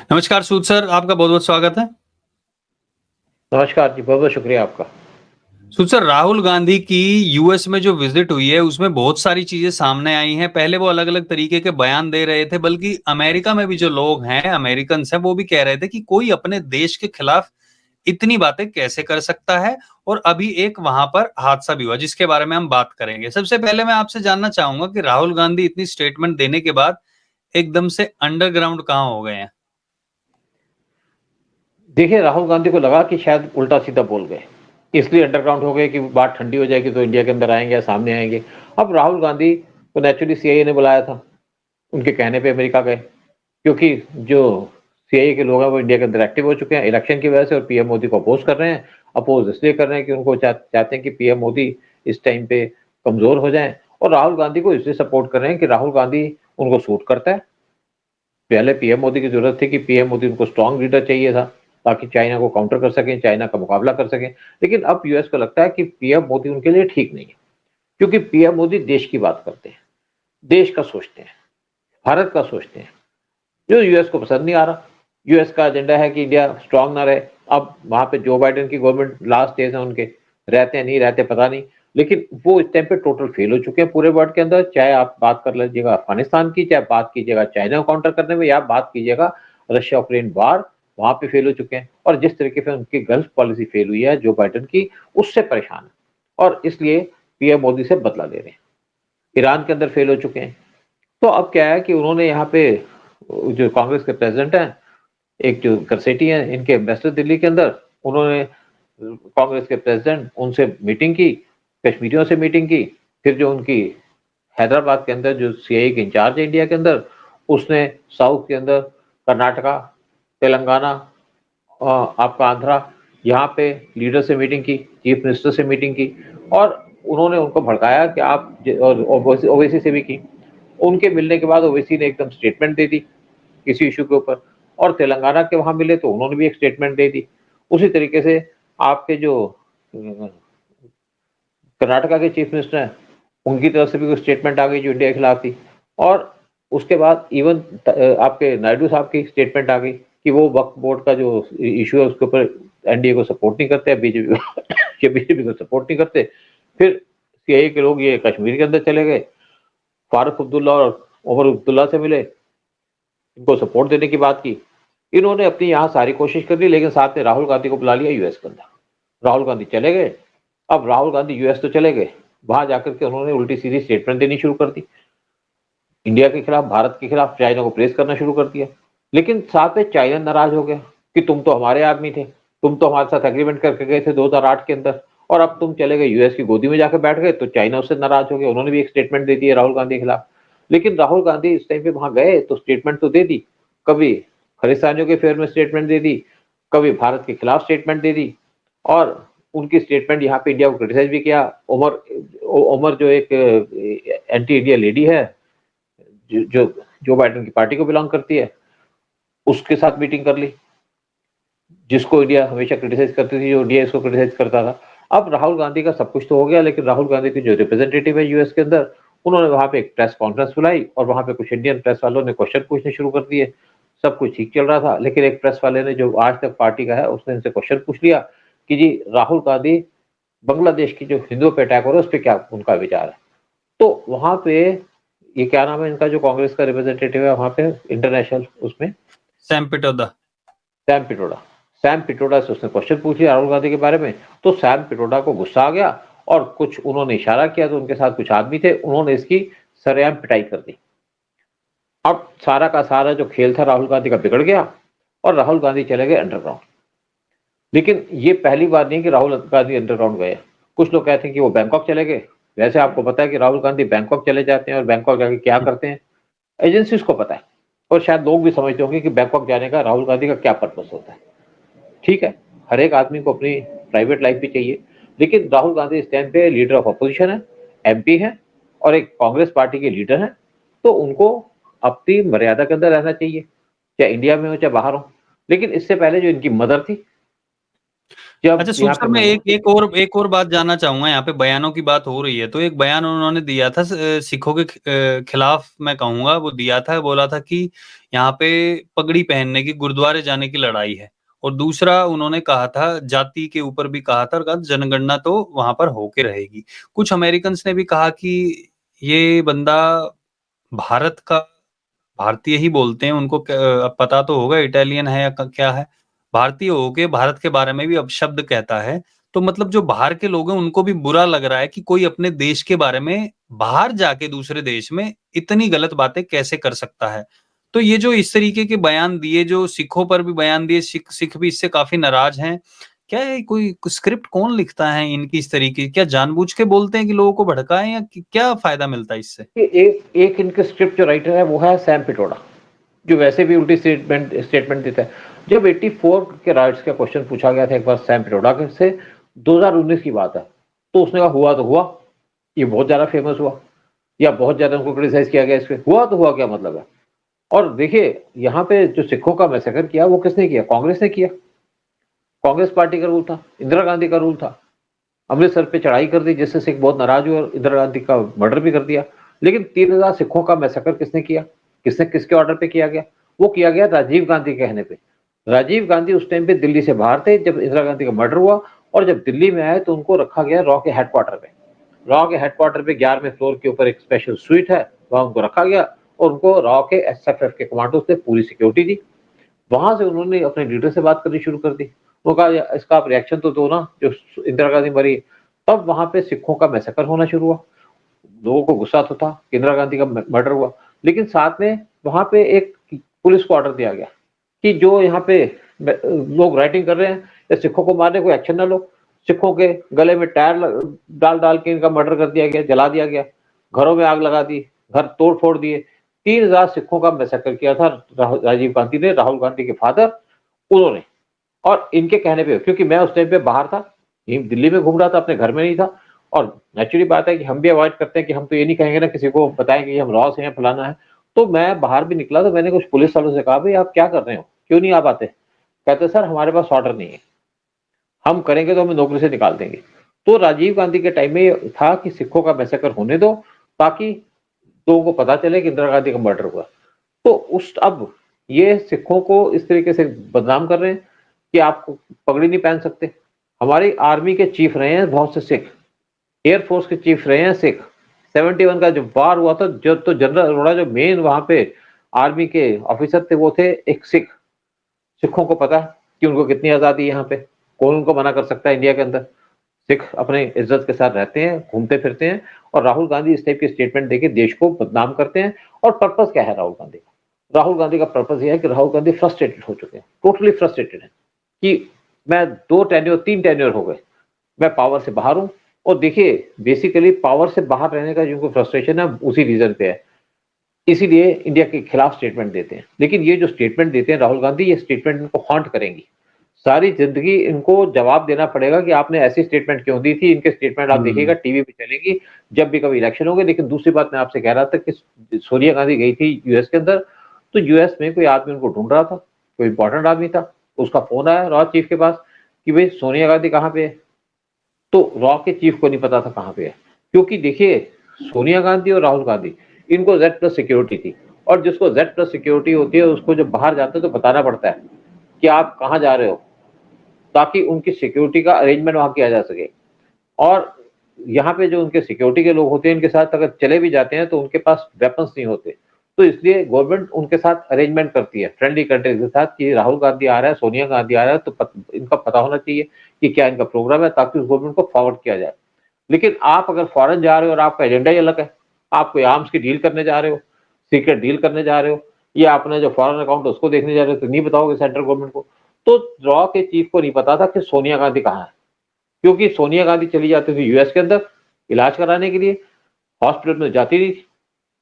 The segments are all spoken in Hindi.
नमस्कार सूद सर, आपका बहुत-बहुत स्वागत है। नमस्कार जी, बहुत-बहुत शुक्रिया आपका। सूद सर, राहुल गांधी की यूएस में जो विजिट हुई है, उसमें बहुत सारी चीज़ें सामने आई हैं। पहले वो अलग-अलग तरीके के बयान दे रहे थे, बल्कि अमेरिका में भी जो लोग हैं, अमेरिकन्स हैं, वो भी कह रहे थे कि कोई अपने देश के खिलाफ इतनी बातें कैसे कर सकता है? और अभी एक वहाँ पर हादसा भी हुआ, जिसके बारे में हम बात करेंगे। सबसे पहले मैं आपसे जानना चाहूँगा कि राहुल गांधी इतनी स्टेटमेंट देने के बाद एकदम से अंडरग्राउंड कहाँ हो गए हैं? देखिए, राहुल गांधी को लगा कि शायद उल्टा-सीधा बोल गए, इसलिए अंडरग्राउंड हो गए कि बात ठंडी हो जाएगी तो इंडिया के अंदर आएँगे या सामने आएँगे। अब राहुल गांधी को नेचुरली सीआईए ने बुलाया था, उनके कहने पे अमेरिका गए, क्योंकि जो सीआईए के लोग हैं वो इंडिया के अंदर एक्टिव हो चुके हैं इलेक्शन की वजह से और पीएम मोदी को अपोज़ कर रहे हैं। अपोज़ इसलिए कर रहे हैं कि उनको चाहते हैं कि पीएम मोदी इस टाइम पे कमज़ोर हो जाएँ और राहुल गांधी को इसलिए सपोर्ट कर रहे हैं कि राहुल गांधी उनको सूट करता है। पहले पीएम मोदी की ज़रूरत थी कि पीएम मोदी उनको स्ट्रॉन्ग लीडर चाहिए था, ताकि चाइना को काउंटर कर सकें, चाइना का मुकाबला कर सकें। लेकिन अब यूएस को लगता है कि पीएम मोदी उनके लिए ठीक नहीं है, क्योंकि पीएम मोदी देश की बात करते हैं, देश का सोचते हैं, भारत का सोचते हैं, जो यूएस को पसंद नहीं आ रहा। यूएस का एजेंडा है कि इंडिया स्ट्रॉन्ग ना रहे। अब वहाँ पे जो बाइडेन की गवर्नमेंट लास्ट डेज़ हैं उनके, रहते हैं, नहीं रहते पता नहीं। लेकिन वो इस टाइम पे टोटल फेल हो चुके हैं पूरे वर्ल्ड के अंदर, चाहे आप बात कर लीजिएगा अफ़गानिस्तान की, चाहे बात कीजिएगा चाइना को काउंटर करने में या बात कीजिएगा रशिया-यूक्रेन वॉर, वहाँ पे फेल हो चुके हैं। और जिस तरीके से उनकी गल्फ पॉलिसी फेल हुई है जो बाइडेन की, उससे परेशान हैं और इसलिए पीएम मोदी से बदला ले रहे हैं। ईरान के अंदर फेल हो चुके हैं। तो अब क्या है कि उन्होंने यहाँ पे जो कांग्रेस के प्रेसिडेंट हैं, एक जो करसेटी हैं, इनके एम्बेसडर दिल्ली के अंदर, उन्होंने कांग्रेस के प्रेसिडेंट उनसे मीटिंग की, कश्मीरियों से मीटिंग की। फिर जो उनकी हैदराबाद के अंदर जो सीआईए के इंचार्ज है इंडिया के अंदर, उसने साउथ के अंदर कर्नाटका, तेलंगाना आपका आंध्रा, यहाँ पे लीडर से मीटिंग की, चीफ मिनिस्टर से मीटिंग की और उन्होंने उनको भड़काया कि आप और ओवैसी से भी की। उनके मिलने के बाद ओवैसी ने एकदम स्टेटमेंट दे दी किसी इश्यू के ऊपर और तेलंगाना के वहाँ मिले तो उन्होंने भी एक स्टेटमेंट दे दी। उसी तरीके से आपके जो कर्नाटका के चीफ मिनिस्टर हैं, उनकी तरफ से भी कोई स्टेटमेंट आ गई जो इंडिया के खिलाफ थी और उसके बाद इवन आपके नायडू साहब की स्टेटमेंट आ गई कि वो वक्फ बोर्ड का जो इश्यू है उसके ऊपर एनडीए को सपोर्ट नहीं करते, बीजेपी को सपोर्ट नहीं करते। फिर सीआईए के लोग ये कश्मीर के अंदर चले गए, फारूक अब्दुल्ला और उमर अब्दुल्ला से मिले, इनको सपोर्ट देने की बात की। इन्होंने अपनी यहाँ सारी कोशिश कर ली, लेकिन साथ में राहुल गांधी को बुला लिया यूएस के अंदर। राहुल गांधी चले गए। अब राहुल गांधी यूएस तो चले गए, वहां जाकर के उन्होंने उल्टी सीधी स्टेटमेंट देनी शुरू कर दी, इंडिया के खिलाफ, भारत के खिलाफ, चाइना को प्रेस करना शुरू कर दिया। लेकिन साथ में चाइना नाराज हो गया कि तुम तो हमारे आदमी थे, तुम तो हमारे साथ एग्रीमेंट करके गए थे 2008 के अंदर और अब तुम चले गए यूएस की गोदी में जाकर बैठ गए। तो चाइना उससे नाराज हो गया, उन्होंने भी एक स्टेटमेंट दे दी है राहुल गांधी के खिलाफ। लेकिन राहुल गांधी इस टाइम पे वहां गए तो स्टेटमेंट तो दे दी, कभी खालिस्तानियों के फेवर में स्टेटमेंट दे दी, कभी भारत के खिलाफ स्टेटमेंट दे दी और उनकी स्टेटमेंट यहाँ पे इंडिया को क्रिटिसाइज भी किया। उमर उमर जो एक एंटी इंडिया लेडी है, जो जो बाइडेन की पार्टी को बिलोंग करती है, उसके साथ मीटिंग कर ली, जिसको इंडिया हमेशा क्रिटिसाइज करती थी, जो इंडिया इसको क्रिटिसाइज करता था। अब राहुल गांधी का सब कुछ तो हो गया, लेकिन राहुल गांधी के जो रिप्रेजेंटेटिव है यूएस के अंदर, उन्होंने वहां पे एक प्रेस कॉन्फ्रेंस बुलाई और वहां पे कुछ इंडियन प्रेस वालों ने क्वेश्चन पूछने शुरू कर दिए। सब कुछ ठीक चल रहा था, लेकिन एक प्रेस वाले ने जो आज तक पार्टी का है, उसने इनसे क्वेश्चन पूछ लिया कि जी राहुल गांधी बांग्लादेश की जो हिंदुओं पे अटैक हो रहा है उस पर क्या उनका विचार है। तो वहां पे ये क्या नाम है इनका जो कांग्रेस का रिप्रेजेंटेटिव है वहां पे इंटरनेशनल, उसमें Sam Pitroda. Sam Pitroda. Sam Pitroda से उसने क्वेश्चन पूछ लिया राहुल गांधी के बारे में, तो सैम पिट्रोडा को गुस्सा आ गया और कुछ उन्होंने इशारा किया, तो उनके साथ कुछ आदमी थे, उन्होंने इसकी सरेआम पिटाई कर दी। अब सारा का सारा जो खेल था राहुल गांधी का बिगड़ गया और राहुल गांधी चले गए अंडरग्राउंड। लेकिन ये पहली बार नहीं कि राहुल गांधी अंडरग्राउंड गए। कुछ लोग कहते हैं कि वो बैंकॉक चले गए। वैसे आपको पता है कि राहुल गांधी बैंकॉक चले जाते हैं और बैंकॉक जाके क्या करते हैं, एजेंसीज को पता है और शायद लोग भी समझते होंगे कि बैंकॉक जाने का राहुल गांधी का क्या पर्पस होता है। ठीक है, हर एक आदमी को अपनी प्राइवेट लाइफ भी चाहिए, लेकिन राहुल गांधी इस टाइम पे लीडर ऑफ अपोजिशन है, एमपी है और एक कांग्रेस पार्टी के लीडर हैं, तो उनको अपनी मर्यादा के अंदर रहना चाहिए, चाहे इंडिया में हो चाहे बाहर हो। लेकिन इससे पहले जो इनकी मदर थी, जब अच्छा यहाँ सुख पे सर, मैं एक और बात जानना चाहूंगा। यहाँ पे बयानों की बात हो रही है, तो एक बयान उन्होंने दिया था सिखों के खिलाफ, मैं कहूंगा वो दिया था, बोला था कि यहाँ पे पगड़ी पहनने की, गुरुद्वारे जाने की लड़ाई है। और दूसरा उन्होंने कहा था, जाति के ऊपर भी कहा था, और कहा जनगणना तो वहां पर होके रहेगी। कुछ अमेरिकन ने भी कहा कि ये बंदा भारत का, भारतीय ही बोलते हैं उनको, अब पता तो होगा इटालियन है या क्या है, भारतीय होके भारत के बारे में भी अपशब्द कहता है। तो मतलब जो बाहर के लोग हैं उनको भी बुरा लग रहा है कि कोई अपने देश के बारे में बाहर जाके दूसरे देश में इतनी गलत बातें कैसे कर सकता है। तो ये जो इस तरीके के बयान दिए, जो सिखों पर भी बयान दिए, सिख भी इससे काफी नाराज हैं। क्या ये कोई स्क्रिप्ट कौन लिखता है इनकी इस तरीके की? क्या जानबूझ के बोलते हैं कि लोगों को भड़काएं, या क्या फायदा मिलता है इससे? एक इनके स्क्रिप्ट जो राइटर है वो है सैम पिट्रोडा, जो वैसे भी उल्टी स्टेटमेंट देता है। जब 84 के राइट्स का क्वेश्चन पूछा गया था एक बार सैम पिट्रोडा से, 2019 की बात है, तो उसने कहा हुआ तो हुआ, ये बहुत ज्यादा फेमस हुआ, या बहुत ज्यादा उनको क्रिटिसाइज किया गया, इसके हुआ तो हुआ क्या मतलब है। और देखिए यहाँ पे जो सिखों का मैसेकर किया वो किसने किया? कांग्रेस ने किया। कांग्रेस पार्टी का रूल था, इंदिरा गांधी का रूल था। अमृतसर पे चढ़ाई कर दी जिससे सिख बहुत नाराज हुए और इंदिरा गांधी का मर्डर भी कर दिया। लेकिन 3000 सिखों का मैसेकर किसने किया? किसने, किसके ऑर्डर पे किया गया? वो किया गया राजीव गांधी के कहने पे। राजीव गांधी उस टाइम पे दिल्ली से बाहर थे जब इंदिरा गांधी का मर्डर हुआ, और जब दिल्ली में आए तो उनको रखा गया रॉ के हेडक्वार्टर पे। रॉ के हेडक्वार्टर पे 11वें फ्लोर के ऊपर एक स्पेशल स्वीट है, वहां उनको रखा गया, और उनको रॉ के एसएफएफ के कमांडो से पूरी सिक्योरिटी दी। वहां से उन्होंने अपने लीडर से बात करनी शुरू कर दी। वो कहा इसका आप रिएक्शन तो दो ना, जो इंदिरा गांधी मरी। तब वहां पे सिखों का मैसेकर होना शुरू हुआ। लोगों को गुस्सा तो था, इंदिरा गांधी का मर्डर हुआ, लेकिन साथ में वहां पे एक पुलिस को ऑर्डर दिया गया कि जो यहाँ पे लोग राइटिंग कर रहे हैं या सिखों को मारने को एक्शन ना लो। सिखों के गले में टायर डाल डाल के इनका मर्डर कर दिया गया, जला दिया गया, घरों में आग लगा दी, घर तोड़ फोड़ दिए। 3000 सिखों का मैसेकर किया था राजीव गांधी ने, राहुल गांधी के फादर, उन्होंने। और इनके कहने पे, क्योंकि मैं उस टाइम पे बाहर था, यहीं दिल्ली में घूम रहा था, अपने घर में नहीं था, और नेचुरली बात है कि हम भी अवॉइड करते हैं कि हम तो ये नहीं कहेंगे ना किसी को बताएंगे कि हम रॉ से हैं, फलाना है। तो मैं बाहर भी निकला तो मैंने कुछ पुलिस वालों से कहा भाई आप क्या कर रहे हो, क्यों नहीं आप आते? कहते सर हमारे पास ऑर्डर नहीं है, हम करेंगे तो हमें नौकरी से निकाल देंगे। तो राजीव गांधी के टाइम में ये था कि सिखों का मैसेकर होने दो, ताकि लोगों को पता चले कि इंदिरा गांधी का मर्डर हुआ। तो उस अब ये सिखों को इस तरीके से बदनाम कर रहे हैं कि आप पगड़ी नहीं पहन सकते। हमारी आर्मी के चीफ रहे हैं बहुत से सिख, एयरफोर्स के चीफ रहे हैं सिख। 71 का जो वार हुआ था, जो तो जनरल अरोड़ा जो मेन वहां पे आर्मी के ऑफिसर थे वो थे एक सिख। सिखों को पता है कि उनको कितनी आजादी है यहाँ पे, कौन उनको मना कर सकता है इंडिया के अंदर। सिख अपने इज्जत के साथ रहते हैं, घूमते फिरते हैं, और राहुल गांधी इस टाइप की स्टेटमेंट देके देश को बदनाम करते हैं। और पर्पस क्या है राहुल गांधी का? राहुल गांधी का पर्पस यह है कि राहुल गांधी फ्रस्ट्रेटेड हो चुके हैं, टोटली फ्रस्ट्रेटेड है कि मैं 2 टेन्योर 3 टेन्योर हो गए, मैं पावर से बाहर हूं। और देखिए बेसिकली पावर से बाहर रहने का जिनको फ्रस्ट्रेशन है उसी रीजन पे है, इसीलिए इंडिया के खिलाफ स्टेटमेंट देते हैं। लेकिन ये जो स्टेटमेंट देते हैं राहुल गांधी, ये स्टेटमेंट इनको हॉन्ट करेंगी सारी जिंदगी। इनको जवाब देना पड़ेगा कि आपने ऐसी स्टेटमेंट क्यों दी थी। इनके स्टेटमेंट आप देखिएगा टीवी पे चलेगी जब भी कभी इलेक्शन होंगे। लेकिन दूसरी बात मैं आपसे कह रहा था कि सोनिया गांधी गई थी यूएस के अंदर, तो यूएस में कोई आदमी उनको ढूंढ रहा था, कोई इंपॉर्टेंट आदमी था, उसका फोन आया रॉ चीफ के पास कि भाई सोनिया गांधी कहाँ पे है। तो रॉ के चीफ को नहीं पता था कहाँ पे है, क्योंकि देखिए सोनिया गांधी और राहुल गांधी, इनको Z+ सिक्योरिटी थी, और जिसको Z+ सिक्योरिटी होती है उसको जब बाहर जाते हैं तो बताना पड़ता है कि आप कहाँ जा रहे हो, ताकि उनकी सिक्योरिटी का अरेंजमेंट वहां किया जा सके। और यहाँ पे जो उनके सिक्योरिटी के लोग होते हैं, इनके साथ अगर चले भी जाते हैं तो उनके पास वेपन्स नहीं होते। तो इसलिए गवर्नमेंट उनके साथ अरेंजमेंट करती है फ्रेंडली कंट्रीज के साथ कि राहुल गांधी आ रहा है, सोनिया गांधी आ रहा है, तो इनका पता होना चाहिए कि क्या इनका प्रोग्राम है, ताकि उस गवर्नमेंट को फॉरवर्ड किया जाए। लेकिन आप अगर फॉरेन जा रहे हो और आपका एजेंडा ही अलग है, आप कोई आर्म्स की डील करने जा रहे हो, सीक्रेट डील करने जा रहे हो, या आपने जो फॉरेन अकाउंट है उसको देखने जा रहे हो, तो नहीं बताओगे सेंट्रल गवर्नमेंट को। तो रॉ के चीफ को नहीं पता था कि सोनिया गांधी कहाँ है, क्योंकि सोनिया गांधी चली जाती थी यूएस के अंदर इलाज कराने के लिए, हॉस्पिटल में जाती नहीं,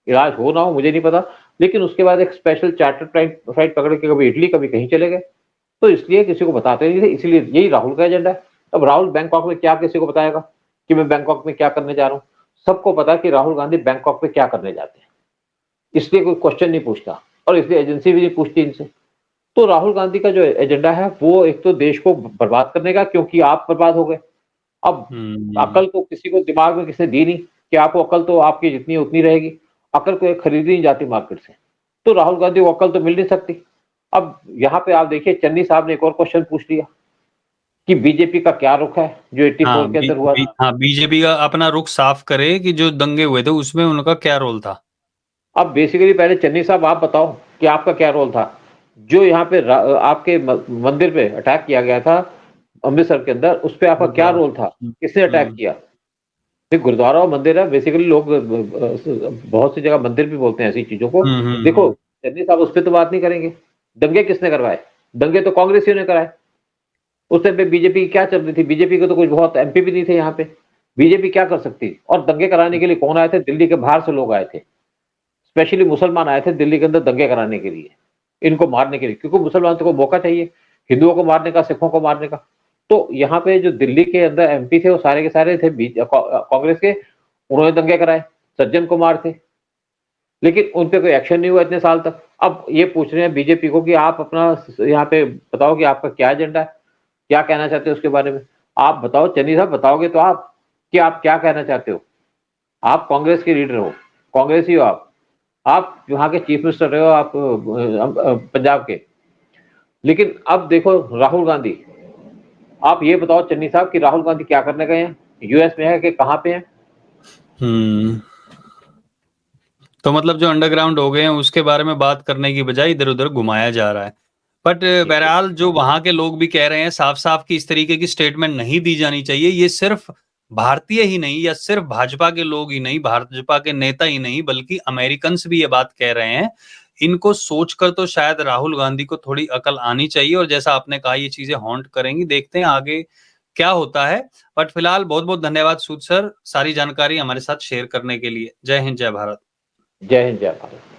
इलाज हो ना हो मुझे नहीं पता। लेकिन उसके बाद एक स्पेशल चार्टर फ्लाइट पकड़ के कभी इटली कभी कहीं चले गए, तो इसलिए किसी को बताते नहीं थे। इसलिए यही राहुल का एजेंडा है। अब राहुल बैंकॉक में क्या किसी को बताएगा कि मैं बैंकॉक में क्या करने जा रहा हूँ? सबको पता है कि राहुल गांधी बैंकॉक में क्या करने जाते हैं, इसलिए कोई क्वेश्चन नहीं पूछता, और इसलिए एजेंसी भी नहीं पूछती इनसे। तो राहुल गांधी का जो एजेंडा है वो एक तो देश को बर्बाद करने का, क्योंकि आप बर्बाद हो गए। अब अकल तो किसी को दिमाग में किसी ने दी नहीं कि आपको अकल तो आपकी जितनी है उतनी रहेगी। अकल को एक खरीदी नहीं जाती मार्केट से, तो राहुल गांधी को अकल तो मिल नहीं सकती। अब यहाँ पे आप देखिए, चन्नी साहब ने एक और क्वेश्चन पूछ लिया कि बीजेपी का क्या रुख है जो 84 के अंदर हुआ था। हाँ, बीजेपी का अपना रुख साफ करे कि जो दंगे हुए थे उसमें उनका क्या रोल था। अब बेसिकली पहले चन्नी साहब आप बताओ कि आपका क्या रोल था जो यहाँ पे आपके मंदिर पे अटैक किया गया था अमृतसर के अंदर, उस पर आपका क्या रोल था, किसने अटैक किया। देखो, गुरुद्वारा और मंदिर है, बेसिकली लोग बहुत सी जगह मंदिर भी बोलते हैं ऐसी चीजों को। देखो, चन्नी साहब उस पर तो बात नहीं करेंगे। दंगे किसने करवाए? दंगे तो कांग्रेसियों ने कराए। उस टाइम पे बीजेपी की क्या चल रही थी? बीजेपी के तो कुछ बहुत एमपी भी नहीं थे यहाँ पे। बीजेपी क्या कर सकती? और दंगे कराने के लिए कौन आए थे? दिल्ली के बाहर से लोग आए थे, स्पेशली मुसलमान आए थे दिल्ली के अंदर दंगे कराने के लिए, इनको मारने के लिए, क्योंकि मुसलमानों को मौका चाहिए हिंदुओं को मारने का, सिखों को मारने का। तो यहाँ पे जो दिल्ली के अंदर एमपी थे वो सारे के सारे थे कांग्रेस के, उन्होंने दंगे कराए, सज्जन कुमार थे, लेकिन उन पे कोई एक्शन नहीं हुआ इतने साल तक। अब ये पूछ रहे हैं बीजेपी को कि आप अपना यहाँ पे बताओ कि आपका क्या एजेंडा है, क्या कहना चाहते हो उसके बारे में। आप बताओ चन्नी साहब, बताओगे तो आप कि आप क्या कहना चाहते हो। आप कांग्रेस के लीडर हो, कांग्रेसी हो आप वहां के चीफ मिनिस्टर रहे हो, आप पंजाब के। लेकिन अब देखो राहुल गांधी, आप ये बताओ चन्नी साहब कि राहुल गांधी क्या करने गए हैं, यूएस में है कि कहाँ पे हैं? तो मतलब जो अंडरग्राउंड हो गए हैं उसके बारे में बात करने की बजाय इधर उधर घुमाया जा रहा है। बट बहरहाल जो वहां के लोग भी कह रहे हैं साफ साफ कि इस तरीके की स्टेटमेंट नहीं दी जानी चाहिए। ये सिर्फ भारतीय ही नहीं या सिर्फ भाजपा के लोग ही नहीं, भाजपा के नेता ही नहीं, बल्कि अमेरिकन्स भी ये बात कह रहे हैं। इनको सोचकर तो शायद राहुल गांधी को थोड़ी अकल आनी चाहिए, और जैसा आपने कहा ये चीजें हॉन्ट करेंगी। देखते हैं आगे क्या होता है। बट फिलहाल बहुत बहुत धन्यवाद सूद सर, सारी जानकारी हमारे साथ शेयर करने के लिए। जय हिंद, जय भारत। जय हिंद, जय भारत।